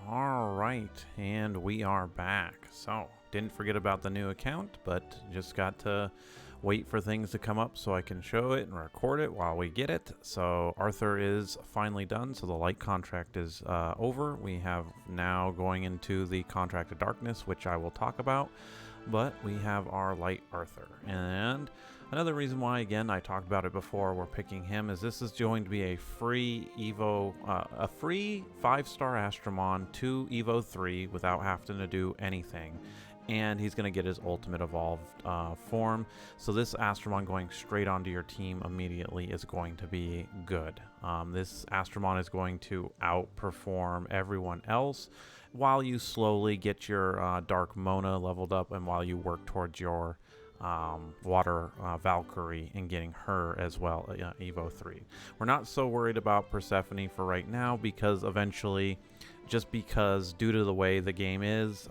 All right, and we are back. So, didn't forget about the new account, but just got to wait for things to come up so I can show it and record it while we get it. So, Arthur is finally done, so the light contract is over. We have now going into the contract of darkness, which I will talk about, but we have our light Arthur. And another reason why, again, I talked about it before, we're picking him is this is going to be a free Evo, a free 5-star Astromon to Evo 3 without having to do anything. And he's going to get his ultimate evolved form. So this Astromon going straight onto your team immediately is going to be good. This Astromon is going to outperform everyone else while you slowly get your Dark Mona leveled up and while you work towards your Water Valkyrie and getting her as well, Evo 3. We're not so worried about Persephone for right now because eventually, just because due to the way the game is,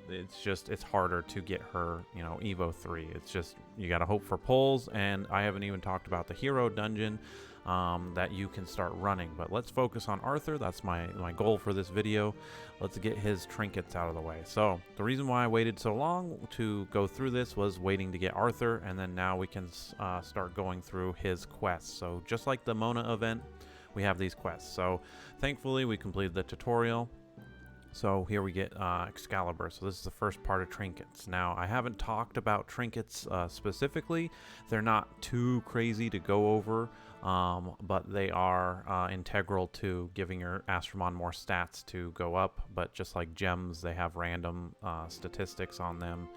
it's harder to get her, Evo 3. It's just, you got to hope for pulls, and I haven't even talked about the hero dungeon that you can start running. But let's focus on Arthur. That's my goal for this video. Let's get his trinkets out of the way. So the reason why I waited so long to go through this was waiting to get Arthur, and then now we can start going through his quests. So just like the Mona event, we have these quests. So thankfully we completed the tutorial. So here we get Excalibur. So this is the first part of trinkets. Now, I haven't talked about trinkets specifically. They're not too crazy to go over, but they are integral to giving your Astromon more stats to go up. But just like gems, they have random statistics on them,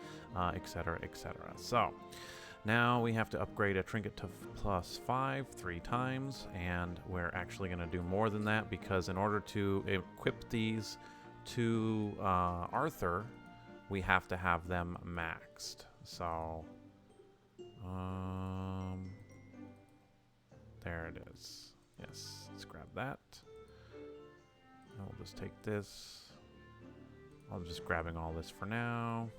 etc., etc. So now we have to upgrade a trinket to +5 3 times, and we're actually going to do more than that because in order to equip these to Arthur, we have to have them maxed. So there it is. Yes, let's grab that. I'll just take this. I'm just grabbing all this for now.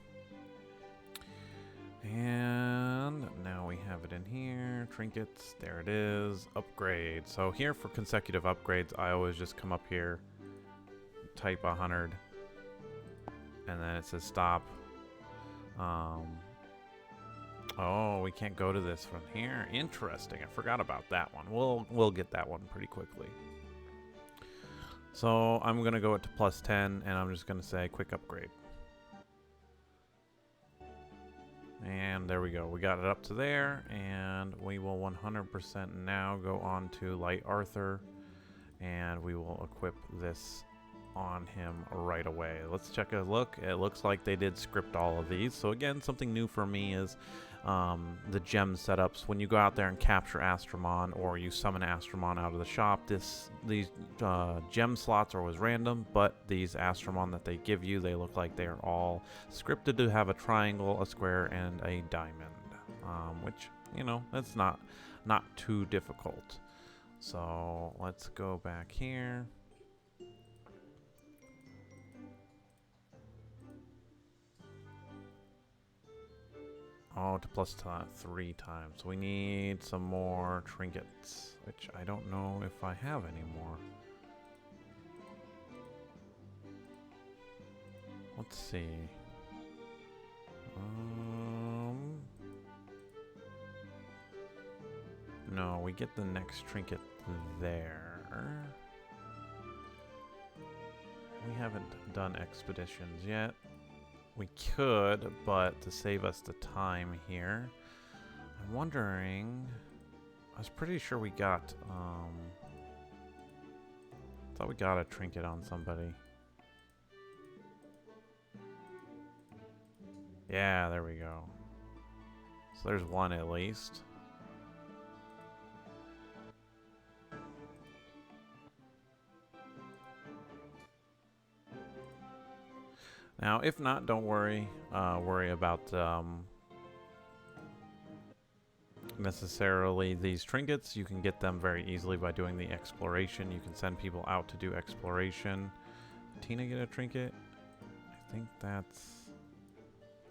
And now we have it in here. Trinkets, there it is. Upgrade. So here for consecutive upgrades, I always just come up here, type 100, and then it says stop. Oh, we can't go to this from here. Interesting. I forgot about that one. We'll get that one pretty quickly. So I'm gonna go it to +10, and I'm just gonna say quick upgrade. And there we go. We got it up to there, and we will 100% now go on to Light Arthur, and we will equip this on him right away. Let's check a look. It looks like they did script all of these. So again, something new for me is the gem setups. When you go out there and capture Astromon or you summon Astromon out of the shop, these gem slots are always random, but these Astromon that they give you, they look like they're all scripted to have a triangle, a square, and a diamond, which, that's not too difficult. So let's go back here. Oh, to +3 times. We need some more trinkets, which I don't know if I have anymore. Let's see. No, we get the next trinket there. We haven't done expeditions yet. We could, but to save us the time here, I'm wondering, I was pretty sure we got, thought we got a trinket on somebody. Yeah, there we go. So there's one at least. Now, if not, don't worry. Worry about necessarily these trinkets. You can get them very easily by doing the exploration. You can send people out to do exploration. Tina get a trinket? I think that's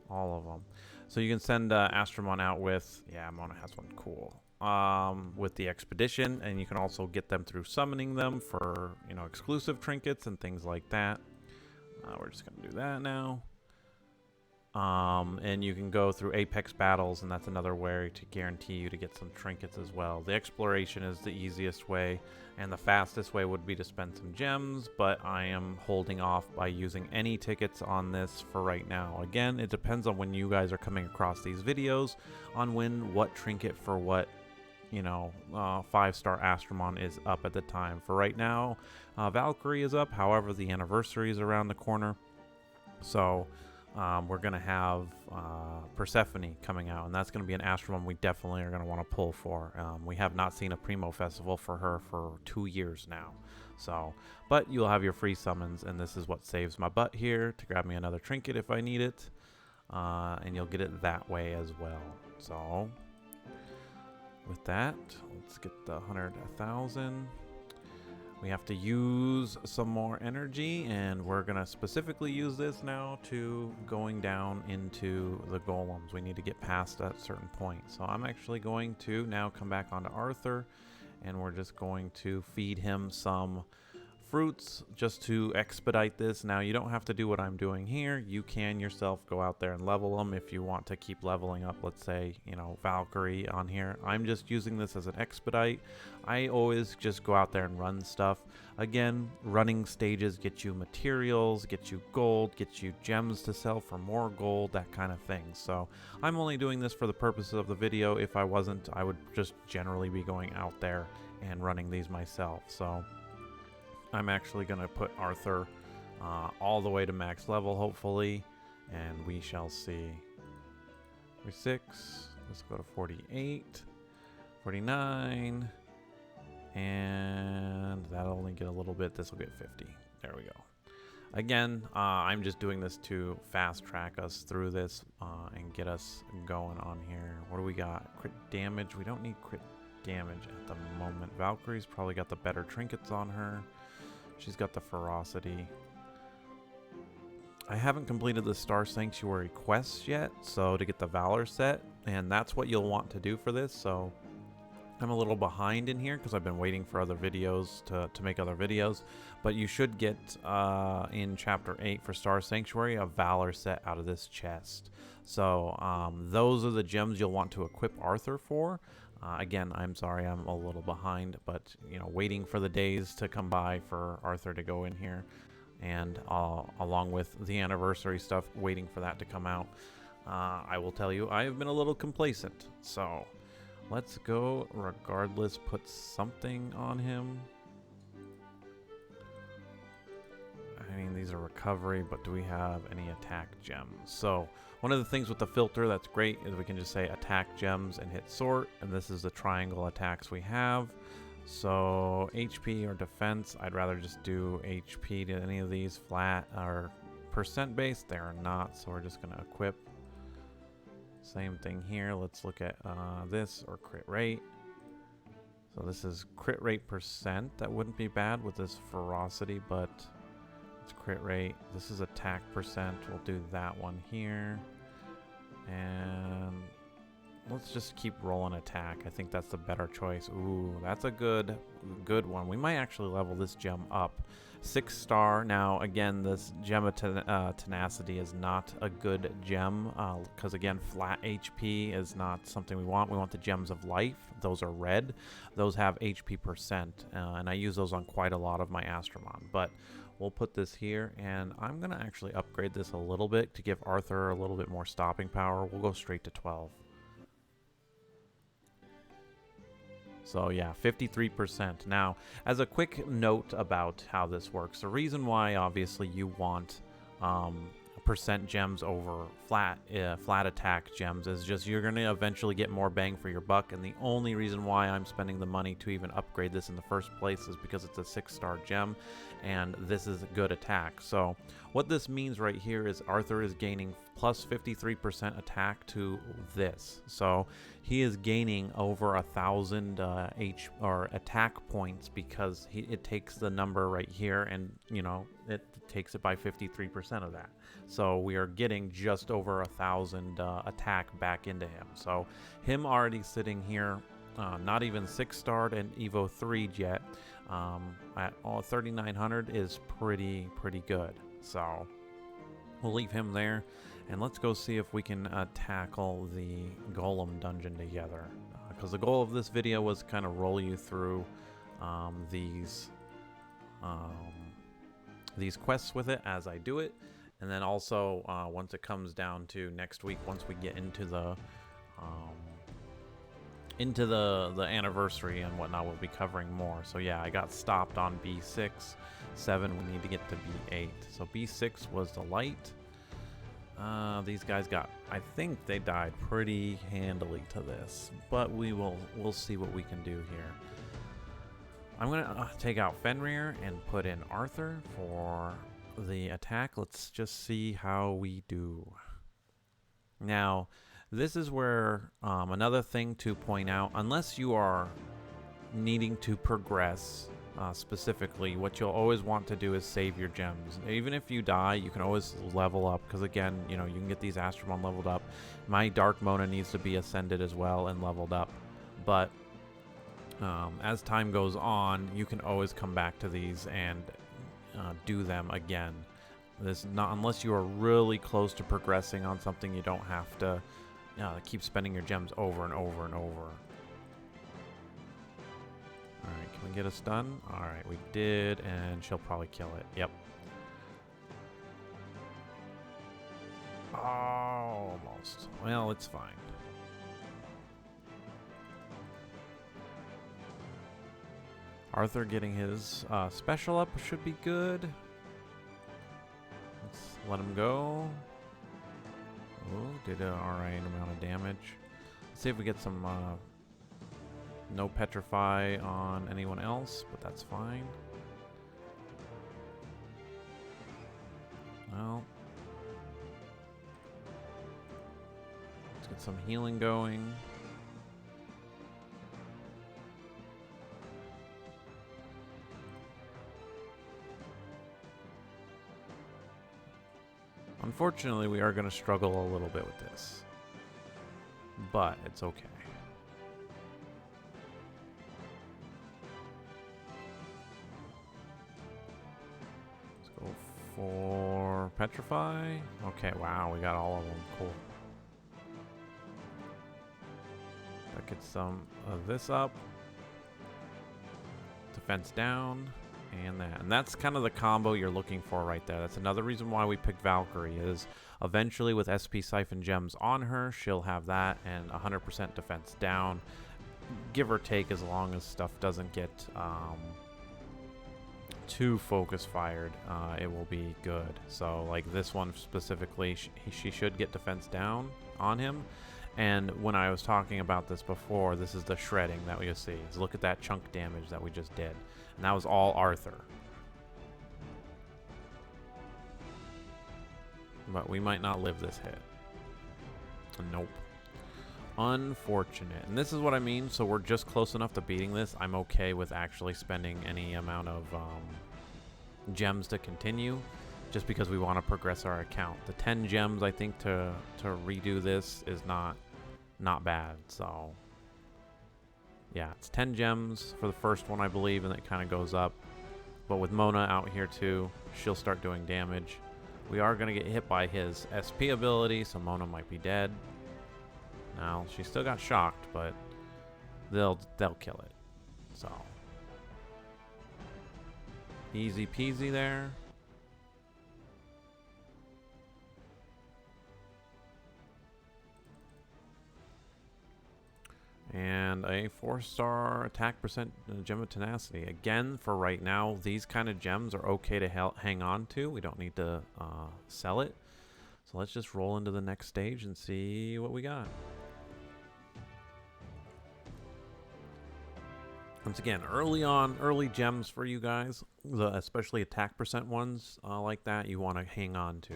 all of them. So you can send Astromon out with, yeah, Mona has one, cool. With the expedition, and you can also get them through summoning them for, exclusive trinkets and things like that. We're just going to do that now. And you can go through Apex battles, and that's another way to guarantee you to get some trinkets as well. The exploration is the easiest way, and the fastest way would be to spend some gems, but I am holding off by using any tickets on this for right now. Again, it depends on when you guys are coming across these videos on what trinket for what, you know, 5-star Astromon is up at the time. For right now, Valkyrie is up. However, the anniversary is around the corner, so we're going to have Persephone coming out, and that's going to be an Astromon we definitely are going to want to pull for. We have not seen a Primo Festival for her for 2 years now. So, but you'll have your free summons, and this is what saves my butt here to grab me another trinket if I need it. And you'll get it that way as well. So, with that, let's get the 100,000. We have to use some more energy, and we're going to specifically use this now to going down into the golems. We need to get past that certain point. So I'm actually going to now come back onto Arthur, and we're just going to feed him some fruits just to expedite this. Now, you don't have to do what I'm doing here. You can yourself go out there and level them if you want to keep leveling up, let's say, you know, Valkyrie on here. I'm just using this as an expedite. I always just go out there and run stuff. Again, running stages get you materials, get you gold, get you gems to sell for more gold, that kind of thing. So I'm only doing this for the purposes of the video. If I wasn't, I would just generally be going out there and running these myself. So I'm actually going to put Arthur all the way to max level, hopefully, and we shall see. 46, let's go to 48, 49, and that'll only get a little bit. This will get 50. There we go. Again, I'm just doing this to fast track us through this and get us going on here. What do we got? Crit damage. We don't need crit damage at the moment. Valkyrie's probably got the better trinkets on her. She's got the ferocity. I haven't completed the Star Sanctuary quests yet, so to get the Valor set, and that's what you'll want to do for this. So I'm a little behind in here because I've been waiting for other videos to make other videos, but you should get in Chapter 8 for Star Sanctuary a Valor set out of this chest. So those are the gems you'll want to equip Arthur for. Again, I'm sorry I'm a little behind, but, you know, waiting for the days to come by for Arthur to go in here, and along with the anniversary stuff, waiting for that to come out. I will tell you, I have been a little complacent, so let's go regardless, put something on him. I mean, these are recovery, but do we have any attack gems? So one of the things with the filter that's great is we can just say attack gems and hit sort, and this is the triangle attacks we have. So HP or defense, I'd rather just do HP to any of these. Flat or percent based, they are not, so we're just going to equip. Same thing here. Let's look at this, or crit rate. So this is crit rate percent. That wouldn't be bad with this ferocity, but it's crit rate. This is attack percent. We'll do that one here. And let's just keep rolling attack. I think that's the better choice. Ooh, that's a good one. We might actually level this gem up. 6-star. Now, again, this gem of tenacity is not a good gem because, again, flat HP is not something we want. We want the gems of life. Those are red. Those have HP percent, and I use those on quite a lot of my Astromon. But we'll put this here, and I'm going to actually upgrade this a little bit to give Arthur a little bit more stopping power. We'll go straight to 12. So yeah, 53%. Now, as a quick note about how this works, the reason why obviously you want percent gems over flat attack gems is just you're going to eventually get more bang for your buck, and the only reason why I'm spending the money to even upgrade this in the first place is because it's a 6-star gem, and this is a good attack. So what this means right here is Arthur is gaining plus 53% attack to this. So he is gaining over 1,000 attack points because it takes the number right here, and you know it takes it by 53% of that. So we are getting just over 1,000 attack back into him. So him already sitting here, not even 6-starred and Evo 3 yet, at 3,900 is pretty good. So We'll leave him there, and let's go see if we can tackle the golem dungeon together. Because the goal of this video was kind of roll you through these quests with it as I do it, and then also once it comes down to next week, once we get into the anniversary and whatnot, we'll be covering more. So yeah, I got stopped on B6. 7, we need to get to B8. So B6 was the light. These guys got, I think they died pretty handily to this, but we'll see what we can do here. I'm gonna take out Fenrir and put in Arthur for the attack. Let's just see how we do. Now, this is where another thing to point out, unless you are needing to progress specifically, what you'll always want to do is save your gems. Even if you die, you can always level up, because again, you know, you can get these Astromon leveled up. My Dark Mona needs to be ascended as well and leveled up, but as time goes on, you can always come back to these and do them again. This not unless you are really close to progressing on something, you don't have to keep spending your gems over and over and over. Alright, can we get a stun? Alright, we did, and she'll probably kill it. Yep. Oh, almost. Well, it's fine. Arthur getting his special up should be good. Let's let him go. Oh, did an alright amount of damage. Let's see if we get some no petrify on anyone else, but that's fine. Well, let's get some healing going. Unfortunately, we are going to struggle a little bit with this, but it's okay. Let's go for Petrify. Okay, wow, we got all of them. Cool. Gotta get some of this up. Defense down. And that's kind of the combo you're looking for right there. That's another reason why we picked Valkyrie, is eventually with SP Siphon Gems on her, she'll have that and 100% defense down, give or take, as long as stuff doesn't get too focus fired, it will be good. So like this one specifically, she should get defense down on him. And when I was talking about this before, this is the shredding that we see. So look at that chunk damage that we just did. And that was all Arthur. But we might not live this hit. Nope. Unfortunate. And this is what I mean. So we're just close enough to beating this. I'm okay with actually spending any amount of gems to continue, just because we want to progress our account. The 10 gems, I think, to redo this is not bad. So yeah, it's 10 gems for the first one, I believe, and it kind of goes up. But with Mona out here too, she'll start doing damage. We are going to get hit by his SP ability, so Mona might be dead. Now, she still got shocked, but they'll kill it. So easy peasy there. And a 4-star attack percent gem of tenacity. Again, for right now, these kind of gems are okay to hang on to. We don't need to sell it. So let's just roll into the next stage and see what we got. Once again, early gems for you guys, especially attack percent ones like that, you want to hang on to.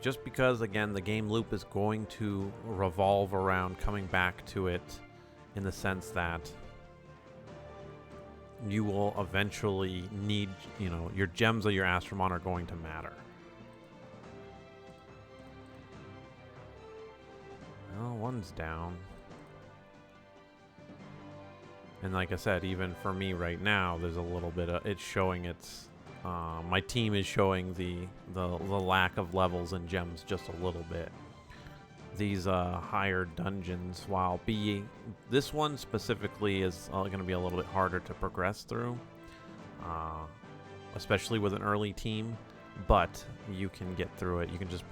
Just because, again, the game loop is going to revolve around coming back to it, in the sense that you will eventually need, you know, your gems of your Astromon are going to matter. Well, one's down. And like I said, even for me right now, there's a little bit of, it's showing its My team is showing the lack of levels and gems just a little bit. These higher dungeons, while this one specifically is going to be a little bit harder to progress through, especially with an early team, but you can get through it. You can just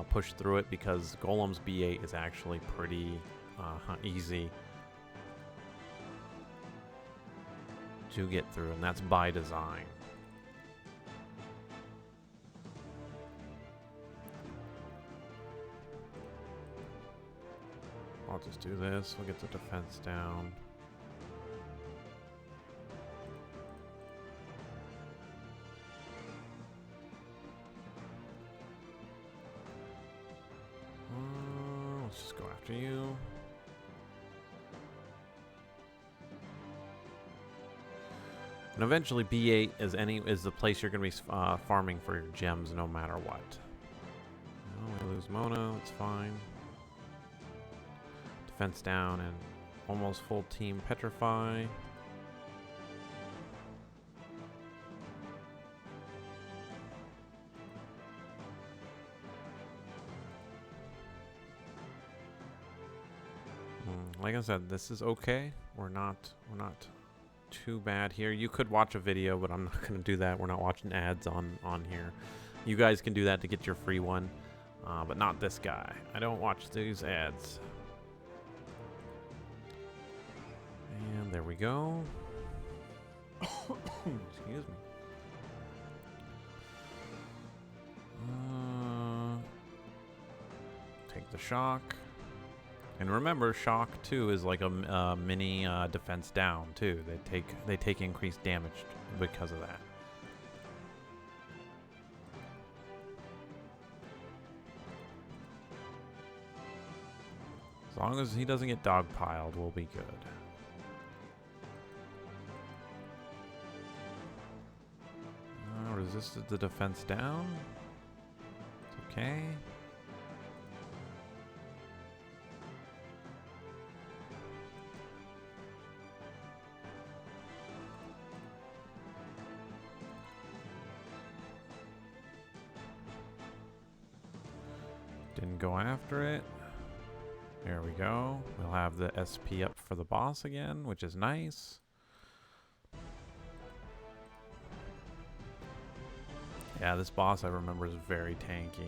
push through it because Golem's B8 is actually pretty easy to get through, and that's by design. I'll just do this. We'll get the defense down. Let's just go after you. And eventually B8 is the place you're going to be farming for your gems no matter what. Oh, we lose Mona. That's fine. Defense down and almost full team petrify. Like I said, this is okay. We're not too bad here. You could watch a video, but I'm not going to do that. We're not watching ads on here. You guys can do that to get your free one, but not this guy. I don't watch these ads. And there we go. Excuse me. Take the shock. And remember, shock too is like a mini defense down too. They take increased damage because of that. As long as he doesn't get dogpiled, we'll be good. Resisted the defense down. It's okay. Didn't go after it. There we go. We'll have the SP up for the boss again, which is nice. Yeah, this boss I remember is very tanky.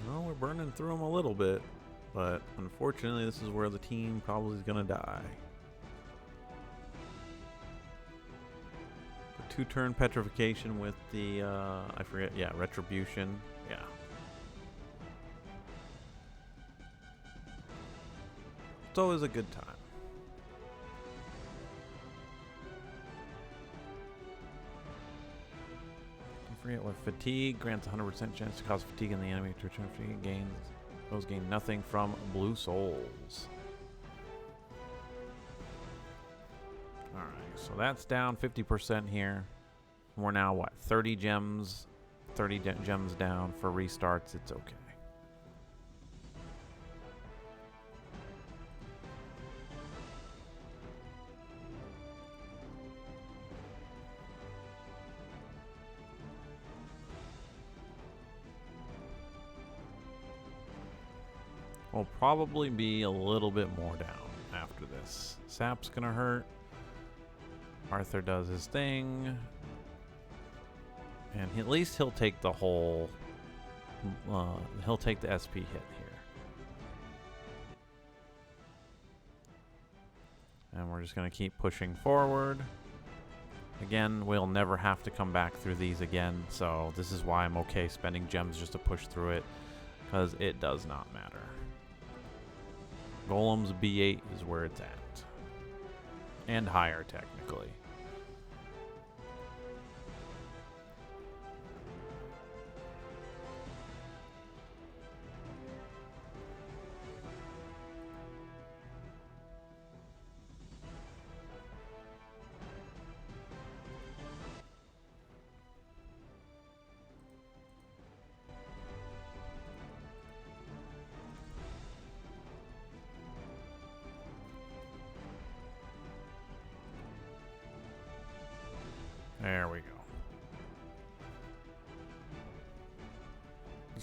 Well, we're burning through them a little bit, but unfortunately this is where the team probably is gonna die. The 2-turn petrification with the, I forget, yeah, retribution, yeah. It's always a good time. Don't forget what fatigue grants 100% chance to cause fatigue in the enemy to return fatigue gains. Those gain nothing from blue souls. Alright, so that's down 50% here. We're now what? 30 gems. 30 gems down for restarts. It's okay. We'll probably be a little bit more down after this. Sap's gonna hurt. Arthur does his thing. And at least he'll take the whole... he'll take the SP hit here. And we're just gonna keep pushing forward. Again, we'll never have to come back through these again, so this is why I'm okay spending gems just to push through it, because it does not matter. Golem's B8 is where it's at. And higher, technically.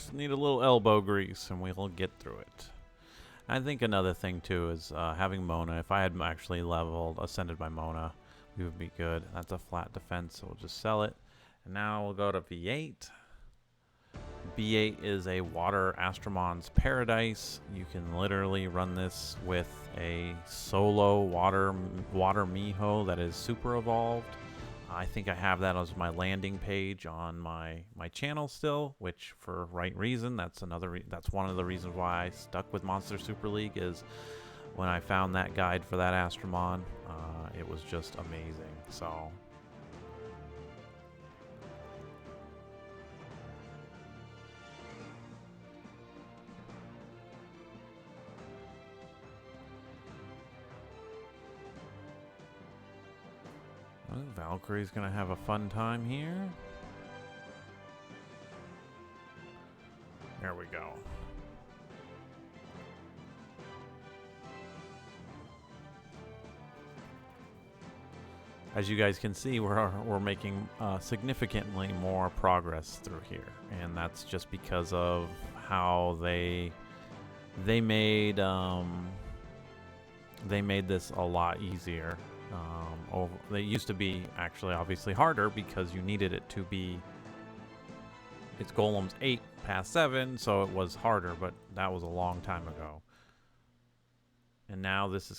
Just need a little elbow grease and we'll get through it. I think another thing too is having Mona. If I had actually ascended my Mona, we would be good. That's a flat defense, so we'll just sell it. And now we'll go to V8. B8 is a water Astromon's paradise. You can literally run this with a solo water Miho that is super evolved. I think I have that as my landing page on my channel still, which for right reason. That's that's one of the reasons why I stuck with Monster Super League, is when I found that guide for that Astromon, it was just amazing. So Valkyrie's gonna have a fun time here. There we go. As you guys can see, we're making significantly more progress through here, and that's just because of how they made this a lot easier. They used to be actually obviously harder because you needed it to be, it's Golems 8 past 7, so it was harder, but that was a long time ago. And now this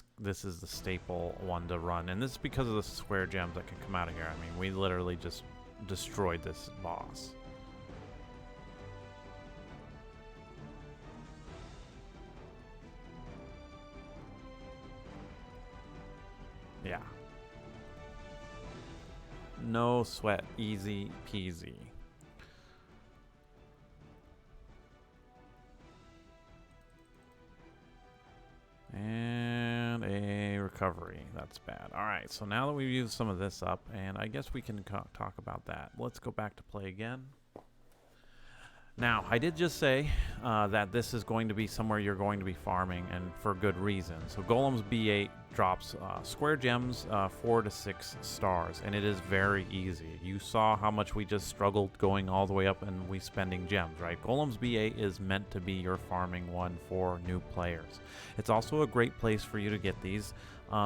is the staple one to run, and this is because of the square gems that can come out of here. I mean, we literally just destroyed this boss. Yeah. No sweat, easy peasy. And a recovery. That's bad. All right, so now that we've used some of this up, and I guess we can talk about that. Let's go back to play again. Now, I did just say that this is going to be somewhere you're going to be farming, and for good reason. So Golems B8 drops square gems, 4 to 6 stars, and it is very easy. You saw how much we just struggled going all the way up and we spending gems, right? Golems B8 is meant to be your farming one for new players. It's also a great place for you to get these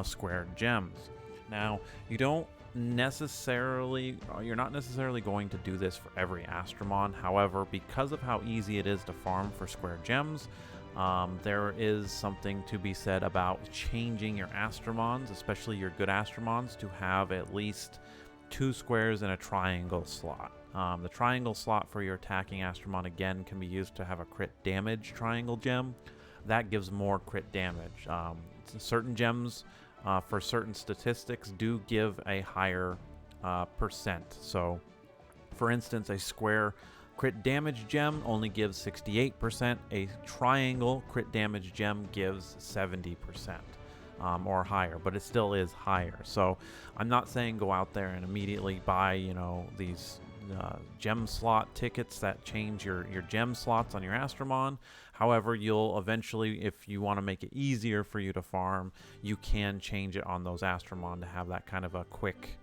square gems. Now, you're not necessarily going to do this for every Astromon. However, because of how easy it is to farm for square gems, there is something to be said about changing your Astromons, especially your good Astromons, to have at least 2 squares in a triangle slot. The triangle slot for your attacking Astromon, again, can be used to have a crit damage triangle gem. That gives more crit damage. Certain gems for certain statistics do give a higher percent. So, for instance, a square crit damage gem only gives 68%. A triangle crit damage gem gives 70%. Or higher, but it still is higher. So I'm not saying go out there and immediately buy, you know, these gem slot tickets that change your gem slots on your Astromon. However, you'll eventually, if you want to make it easier for you to farm, you can change it on those Astromon to have that kind of a quick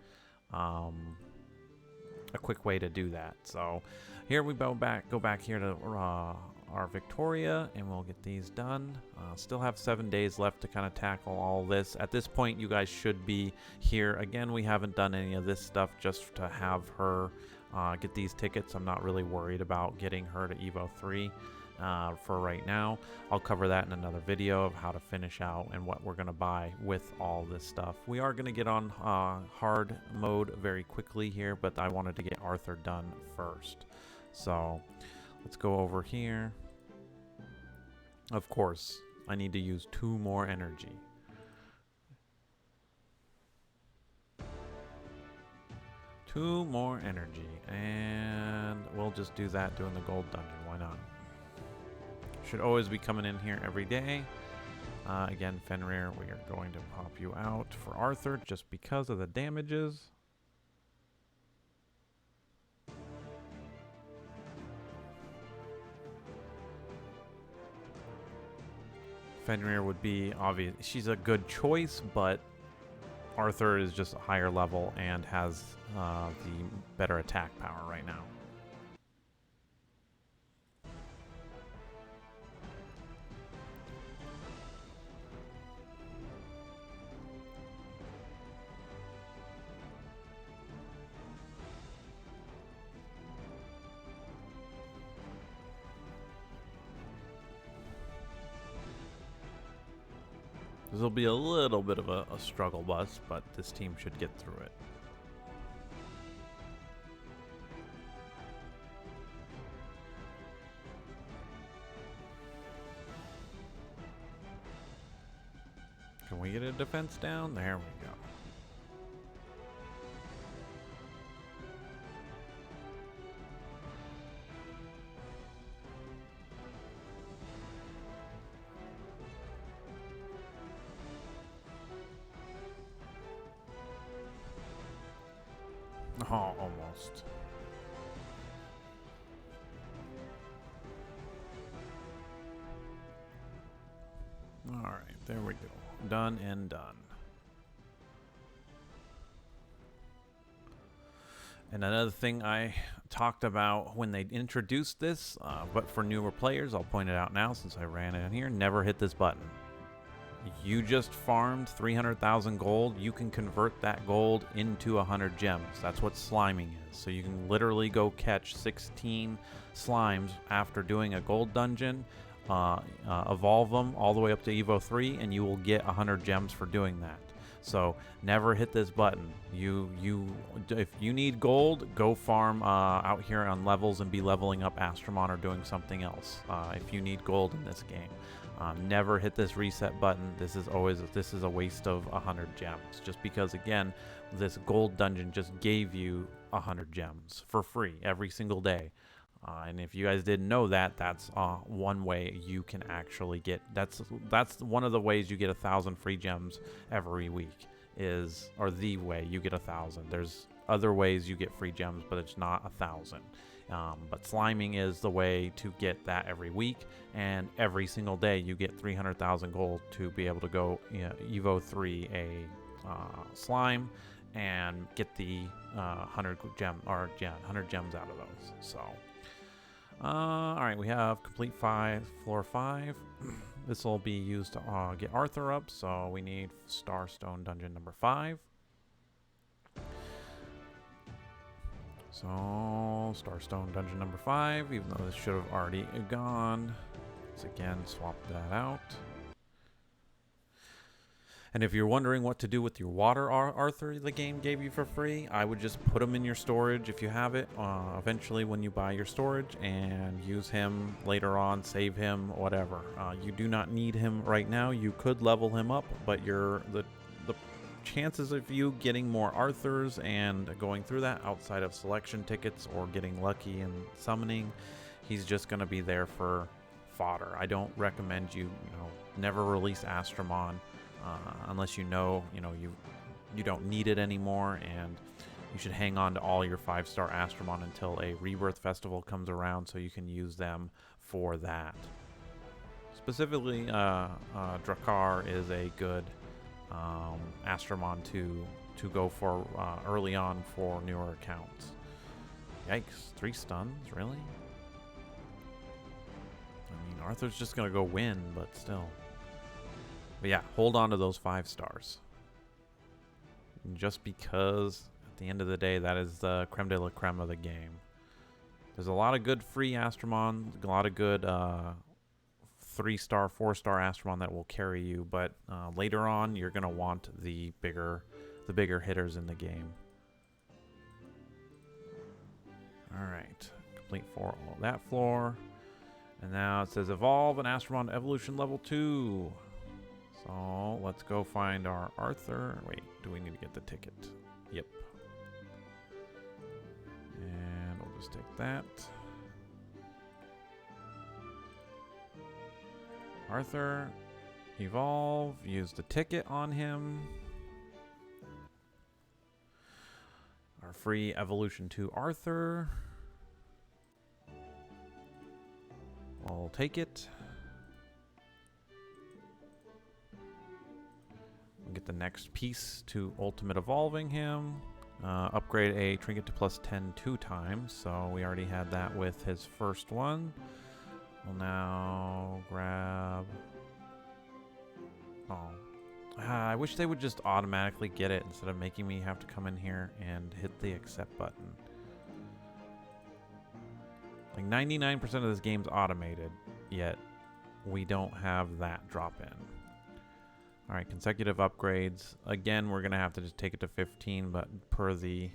way to do that. So here we go back here to our Victoria, and we'll get these done. Still have 7 days left to kind of tackle all this. At this point, you guys should be here. Again, we haven't done any of this stuff just to have her get these tickets. I'm not really worried about getting her to Evo 3 for right now. I'll cover that in another video of how to finish out and what we're going to buy with all this stuff. We are going to get on hard mode very quickly here, but I wanted to get Arthur done first. So let's go over here. Of course, I need to use 2 more energy. Two more energy, and we'll just do that doing the gold dungeon. Why not? Should always be coming in here every day. Again, Fenrir, we are going to pop you out for Arthur just because of the damages. Fenrir would be obvious. She's a good choice, but Arthur is just a higher level and has the better attack power right now. This will be a little bit of a struggle bus, but this team should get through it. Can we get a defense down? There we go. Oh, almost. All right, there we go. Done and done. And another thing I talked about when they introduced this, but for newer players, I'll point it out now since I ran it in here, never hit this button. You just farmed 300,000 gold. You can convert that gold into 100 gems. That's what sliming is. So you can literally go catch 16 slimes after doing a gold dungeon, evolve them all the way up to Evo 3, and you will get 100 gems for doing that. So never hit this button. If you need gold, go farm out here on levels and be leveling up Astromon or doing something else. If you need gold in this game. Never hit this reset button. This is a waste of 100 gems. Just because, again, this gold dungeon just gave you 100 gems for free every single day. And if you guys didn't know that, that's one way you can actually get. That's one of the ways you get 1,000 free gems every week. Or the way you get 1,000. There's other ways you get free gems, but it's not 1,000. But sliming is the way to get that every week, and every single day you get 300,000 gold to be able to go Evo 3 a slime and get the 100 gems out of those. So, all right, we have complete floor 5. This will be used to get Arthur up, so we need Starstone dungeon number 5. So, Starstone dungeon number 5, even though this should have already gone. Let's again swap that out. And if you're wondering what to do with your water Arthur the game gave you for free, I would just put him in your storage if you have it, eventually when you buy your storage, and use him later on, save him, whatever. You do not need him right now. You could level him up, but the chances of you getting more Arthurs and going through that outside of selection tickets or getting lucky and summoning, he's just going to be there for fodder. I don't recommend you never release Astromon unless you don't need it anymore, and you should hang on to all your 5-star Astromon until a Rebirth Festival comes around so you can use them for that. Specifically, Drakkar is a good Astromon to go for early on for newer accounts. Yikes, 3 stuns, really? I mean, Arthur's just gonna go win, but still. But yeah, hold on to those 5 stars. Just because at the end of the day, that is the creme de la creme of the game. There's a lot of good free Astromon, a lot of good 3-star, 4-star Astromon that will carry you, but later on you're gonna want the bigger hitters in the game. All right, complete for all that floor, and now it says evolve an Astromon to evolution level 2. So let's go find our Arthur. Wait, do we need to get the ticket? Yep. And we'll just take that. Arthur, evolve, use the ticket on him. Our free evolution to Arthur. I'll take it. We'll get the next piece to ultimate evolving him. Upgrade a trinket to +10 2 times, so we already had that with his first one. We'll now grab... Oh. I wish they would just automatically get it instead of making me have to come in here and hit the accept button. Like 99% of this game's automated, yet we don't have that drop in. All right, consecutive upgrades. Again, we're going to have to just take it to 15, but per the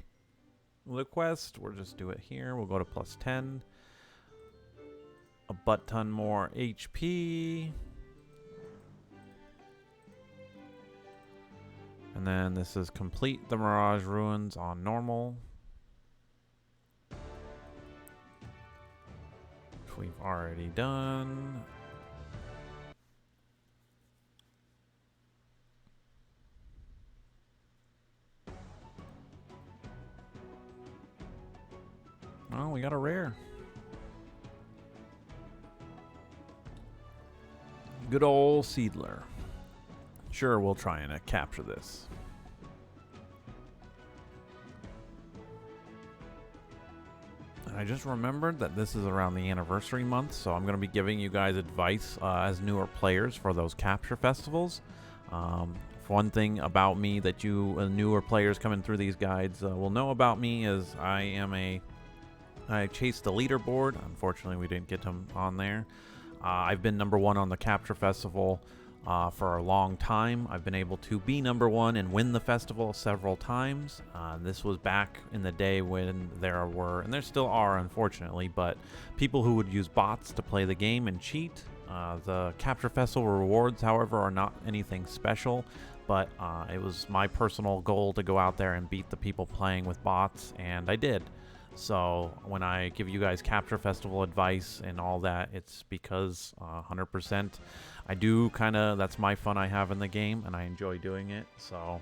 quest, we'll just do it here. We'll go to plus 10. A butt ton more HP. And then this is complete the Mirage Ruins on normal. Which we've already done. Oh, we got a rare. Good old Seedler. Sure, we'll try and capture this. And I just remembered that this is around the anniversary month, so I'm going to be giving you guys advice as newer players for those capture festivals. One thing about me that you newer players coming through these guides will know about me is I chased the leaderboard. Unfortunately, we didn't get him on there. I've been #1 on the Capture Festival for a long time. I've been able to be #1 and win the festival several times. This was back in the day when there were, and there still are unfortunately, but people who would use bots to play the game and cheat. The Capture Festival rewards, however, are not anything special, but it was my personal goal to go out there and beat the people playing with bots, and I did. So when I give you guys Capture Festival advice and all that, it's because 100% I do that's my fun I have in the game, and I enjoy doing it. So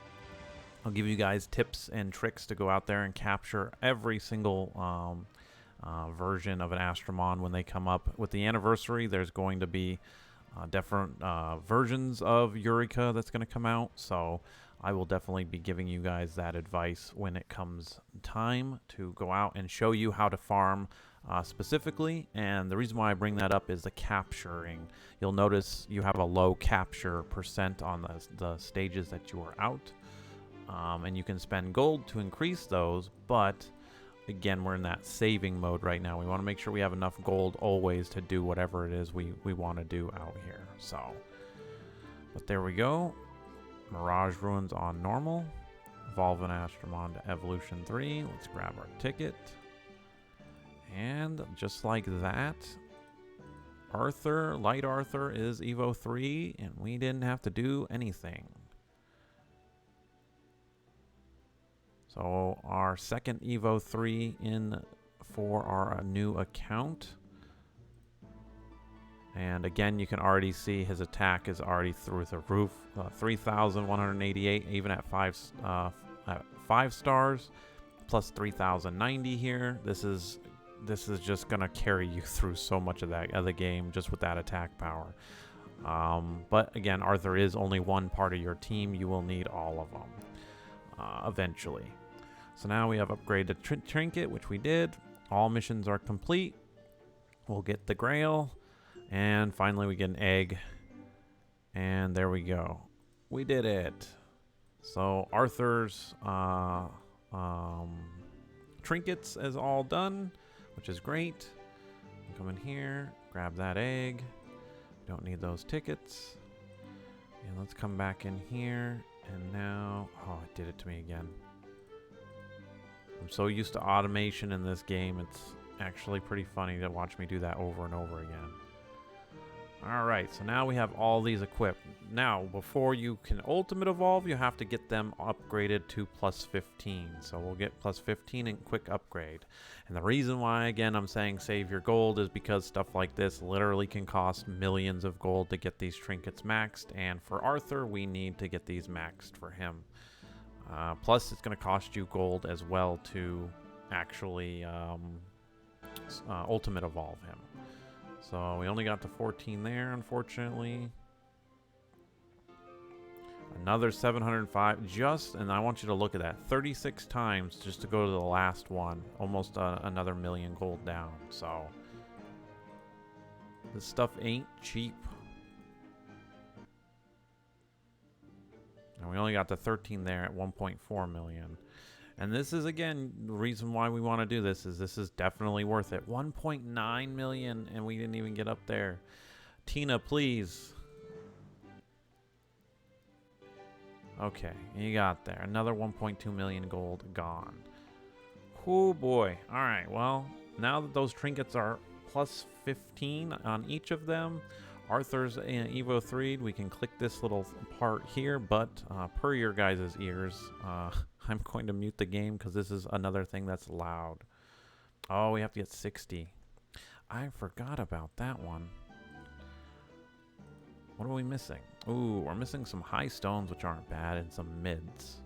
I'll give you guys tips and tricks to go out there and capture every single version of an Astromon when they come up. With the anniversary, there's going to be different versions of Eureka that's going to come out. So I will definitely be giving you guys that advice when it comes time to go out and show you how to farm specifically. And the reason why I bring that up is the capturing. You'll notice you have a low capture % on the stages that you are out. And you can spend gold to increase those, but again, we're in that saving mode right now. We want to make sure we have enough gold always to do whatever it is we want to do out here. So, but there we go. Mirage Ruins on normal. Evolve an Astromon to Evolution 3. Let's grab our ticket. And just like that, Light Arthur is Evo 3, and we didn't have to do anything. So our second Evo 3 in for our new account. And again, you can already see his attack is already through the roof. 3,188, even at 5 stars, plus 3,090 here. This is just gonna carry you through so much of that other game just with that attack power. But again, Arthur is only one part of your team. You will need all of them eventually. So now we have upgraded Trinket, which we did. All missions are complete. We'll get the Grail. And finally we get an egg. And there we go. We did it. So Arthur's trinkets is all done, which is great. Come in here, grab that egg. Don't need those tickets. And let's come back in here. And now, oh, it did it to me again. I'm so used to automation in this game, it's actually pretty funny to watch me do that over and over again. Alright, so now we have all these equipped. Now, before you can ultimate evolve, you have to get them upgraded to plus 15. So we'll get plus 15 and quick upgrade. And the reason why, again, I'm saying save your gold is because stuff like this literally can cost millions of gold to get these trinkets maxed. And for Arthur, we need to get these maxed for him. Plus, it's going to cost you gold as well to actually ultimate evolve him. So we only got to 14 there, unfortunately. Another 705, and I want you to look at that, 36 times just to go to the last one. Almost another million gold down, so this stuff ain't cheap. And we only got to 13 there at 1.4 million. And this is, again, the reason why we want to do this is definitely worth it. 1.9 million, and we didn't even get up there. Tina, please. Okay, you got there. Another 1.2 million gold gone. Oh boy. All right, well, now that those trinkets are plus 15 on each of them, Arthur's Evo 3, we can click this little part here, but per your guys' ears, I'm going to mute the game because this is another thing that's loud. Oh, we have to get 60. I forgot about that one. What are we missing? Ooh, we're missing some high stones, which aren't bad, and some mids.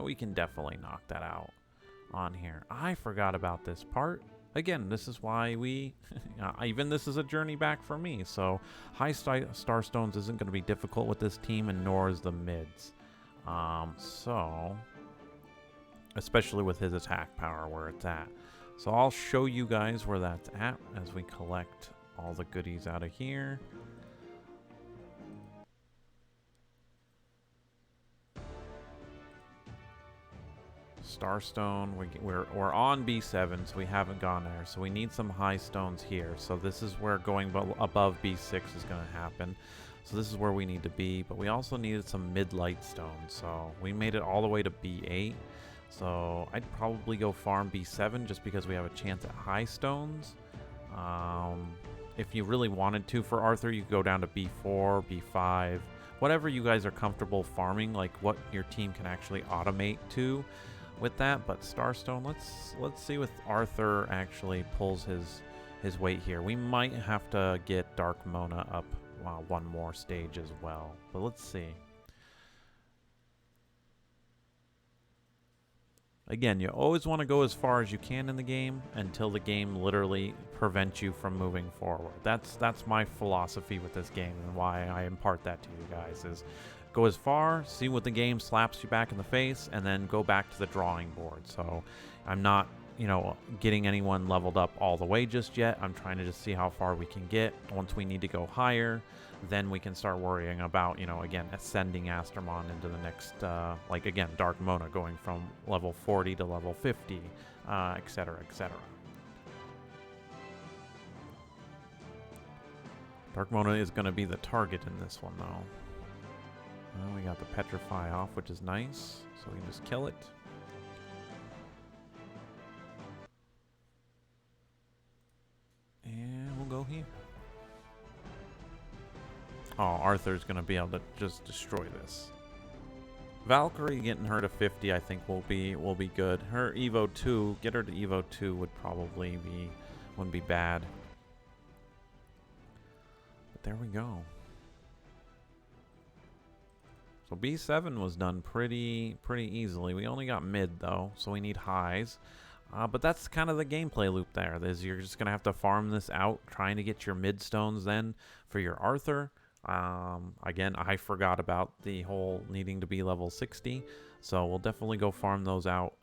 We can definitely knock that out on here. I forgot about this part. Again, this is why we... even this is a journey back for me. So, high star stones isn't going to be difficult with this team, and nor is the mids. Especially with his attack power where it's at. So, I'll show you guys where that's at as we collect all the goodies out of here. Starstone, we're on B7, so we haven't gone there. So we need some high stones here. So this is where going above B6 is going to happen. So this is where we need to be. But we also needed some mid-light stones. So we made it all the way to B8. So I'd probably go farm B7 just because we have a chance at high stones. If you really wanted to for Arthur, you could go down to B4, B5. Whatever you guys are comfortable farming, like what your team can actually automate to with that. But Starstone, let's see if Arthur actually pulls his weight here. We might have to get Dark Mona up one more stage as well, but let's see. Again, you always want to go as far as you can in the game until the game literally prevents you from moving forward. That's my philosophy with this game, and why I impart that to you guys is go as far, see what the game slaps you back in the face, and then go back to the drawing board. So I'm not, getting anyone leveled up all the way just yet. I'm trying to just see how far we can get. Once we need to go higher, then we can start worrying about, again, ascending Astermon into the next, again, Dark Mona going from level 40 to level 50, etc., etc. Dark Mona is going to be the target in this one, though. Well, we got the Petrify off, which is nice, so we can just kill it. And we'll go here. Oh, Arthur's going to be able to just destroy this. Valkyrie getting her to 50, I think, will be good. Her Evo 2, get her to Evo 2 wouldn't be bad. But there we go. So B7 was done pretty easily. We only got mid though, so we need highs. But that's kind of the gameplay loop there. You're just gonna have to farm this out, trying to get your mid stones then for your Arthur. Again, I forgot about the whole needing to be level 60, so we'll definitely go farm those out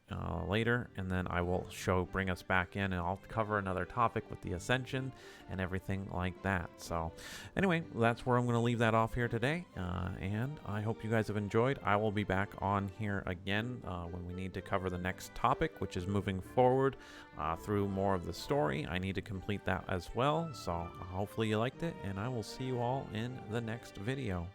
later, and then I will bring us back in, and I'll cover another topic with the Ascension and everything like that. So anyway, that's where I'm going to leave that off here today, and I hope you guys have enjoyed. I will be back on here again when we need to cover the next topic, which is moving forward through more of the story. I need to complete that as well, so hopefully you liked it, and I will see you all in the next video.